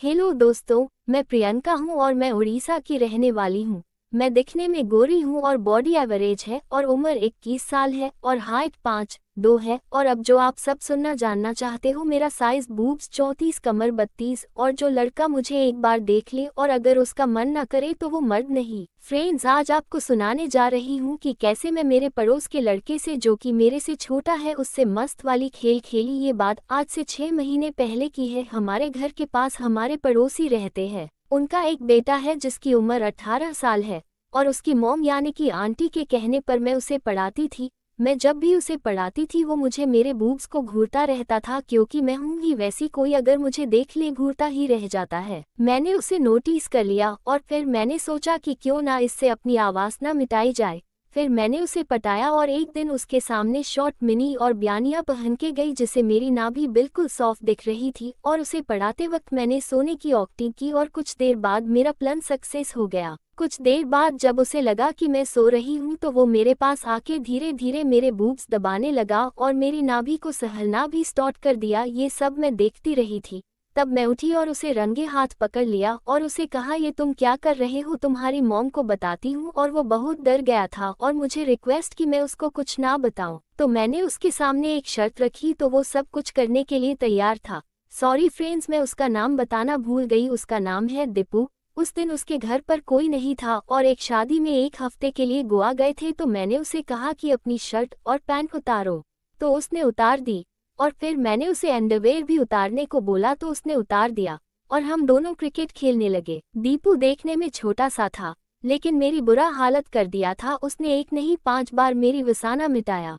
Hello दोस्तों, मैं प्रियंका हूँ और मैं उड़ीसा की रहने वाली हूँ। मैं दिखने में गोरी हूँ और बॉडी एवरेज है और उम्र 21 साल है और हाइट 5'2" है। और अब जो आप सब सुनना जानना चाहते हो, मेरा साइज बूब्स 34, कमर 32। और जो लड़का मुझे एक बार देख ले और अगर उसका मन ना करे तो वो मर्द नहीं। फ्रेंड्स, आज आपको सुनाने जा रही हूँ कि कैसे मैं मेरे पड़ोस के लड़के से, जो कि मेरे से छोटा है, उससे मस्त वाली खेल खेली। ये बात आज से 6 महीने पहले की है। हमारे घर के पास हमारे पड़ोसी रहते हैं। उनका एक बेटा है जिसकी उम्र 18 साल है और उसकी मॉम यानी कि आंटी के कहने पर मैं उसे पढ़ाती थी। मैं जब भी उसे पढ़ाती थी वो मुझे मेरे बूब्स को घूरता रहता था, क्योंकि मैं हूँ ही वैसी, कोई अगर मुझे देख ले घूरता ही रह जाता है। मैंने उसे नोटिस कर लिया और फिर मैंने सोचा कि क्यों ना इससे अपनी आवाज़ ना मिटाई जाए। फिर मैंने उसे पटाया और एक दिन उसके सामने शॉर्ट मिनी और बनियान पहन के गई, जिसे मेरी नाभि बिल्कुल सॉफ्ट दिख रही थी। और उसे पढ़ाते वक्त मैंने सोने की एक्टिंग की और कुछ देर बाद मेरा प्लान सक्सेस हो गया। कुछ देर बाद जब उसे लगा कि मैं सो रही हूँ तो वो मेरे पास आके धीरे धीरे मेरे बूब्स दबाने लगा और मेरी नाभि को सहलना भी स्टार्ट कर दिया। ये सब मैं देखती रही थी। तब मैं उठी और उसे रंगे हाथ पकड़ लिया और उसे कहा, ये तुम क्या कर रहे हो, तुम्हारी मॉम को बताती हूँ। और वो बहुत डर गया था और मुझे रिक्वेस्ट की मैं उसको कुछ ना बताऊं। तो मैंने उसके सामने एक शर्त रखी तो वो सब कुछ करने के लिए तैयार था। सॉरी फ्रेंड्स, मैं उसका नाम बताना भूल गई। उसका नाम है दीपू। उस दिन उसके घर पर कोई नहीं था और एक शादी में 1 हफ्ते के लिए गोवा गए थे। तो मैंने उसे कहा कि अपनी शर्ट और पैंट उतारो, तो उसने उतार दी। और फिर मैंने उसे अंडरवेयर भी उतारने को बोला तो उसने उतार दिया और हम दोनों क्रिकेट खेलने लगे। दीपू देखने में छोटा सा था लेकिन मेरी बुरा हालत कर दिया था। उसने एक नहीं 5 बार मेरी वसाना मिटाया।